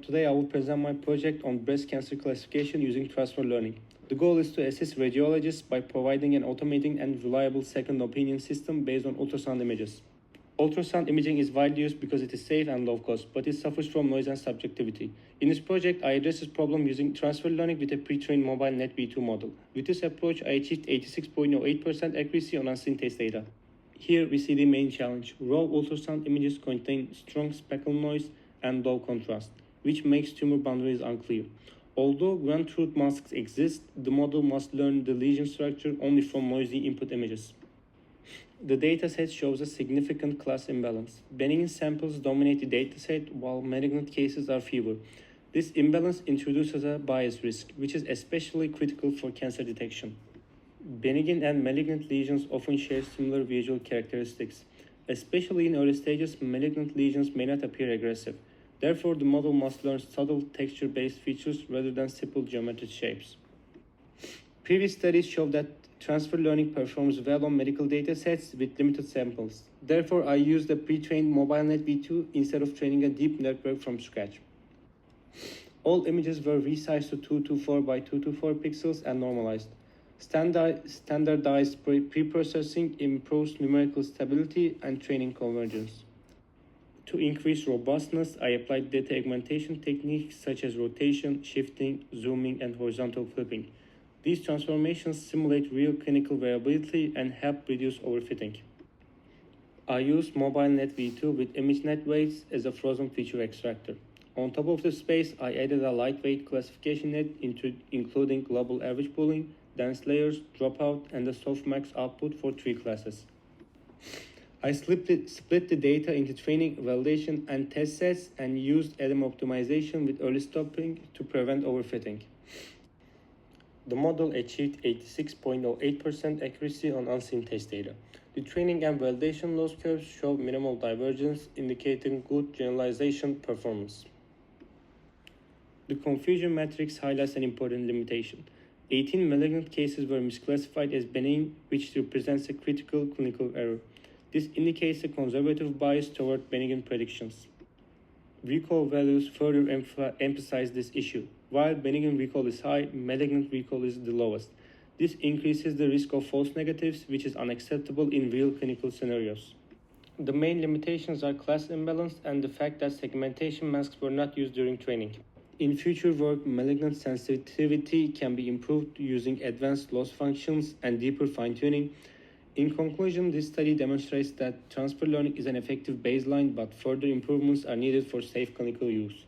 Today I will present my project on breast cancer classification using transfer learning. The goal is to assist radiologists by providing an automated and reliable second opinion system based on ultrasound images. Ultrasound imaging is widely used because it is safe and low cost, but it suffers from noise and subjectivity. In this project, I address this problem using transfer learning with a pre-trained mobile NetV2 model. With this approach, I achieved 86.08% accuracy on unseen test data. Here we see the main challenge. Raw ultrasound images contain strong speckle noise and low contrast, which makes tumor boundaries unclear. Although ground truth masks exist, the model must learn the lesion structure only from noisy input images. The dataset shows a significant class imbalance. Benign samples dominate the dataset, while malignant cases are fewer. This imbalance introduces a bias risk, which is especially critical for cancer detection. Benign and malignant lesions often share similar visual characteristics. Especially in early stages, malignant lesions may not appear aggressive. Therefore, the model must learn subtle texture-based features rather than simple geometric shapes. Previous studies show that transfer learning performs well on medical datasets with limited samples. Therefore, I used a pre-trained mobile NetV2 instead of training a deep network from scratch. All images were resized to 224 by 224 pixels and normalized. Standardized pre-processing improves numerical stability and training convergence. To increase robustness, I applied data augmentation techniques such as rotation, shifting, zooming, and horizontal flipping. These transformations simulate real clinical variability and help reduce overfitting. I used mobile NetV2 with ImageNet weights as a frozen feature extractor. On top of the space, I added a lightweight classification net including global average pooling, dense layers, dropout, and the softmax output for 3 classes. I split the data into training, validation, and test sets and used ADAM optimization with early stopping to prevent overfitting. The model achieved 86.08% accuracy on unseen test data. The training and validation loss curves show minimal divergence, indicating good generalization performance. The confusion matrix highlights an important limitation. 18 malignant cases were misclassified as benign, which represents a critical clinical error. This indicates a conservative bias toward benign predictions. Recall values further emphasize this issue. While benign recall is high, malignant recall is the lowest. This increases the risk of false negatives, which is unacceptable in real clinical scenarios. The main limitations are class imbalance and the fact that segmentation masks were not used during training. In future work, malignant sensitivity can be improved using advanced loss functions and deeper fine-tuning. In conclusion, this study demonstrates that transfer learning is an effective baseline, but further improvements are needed for safe clinical use.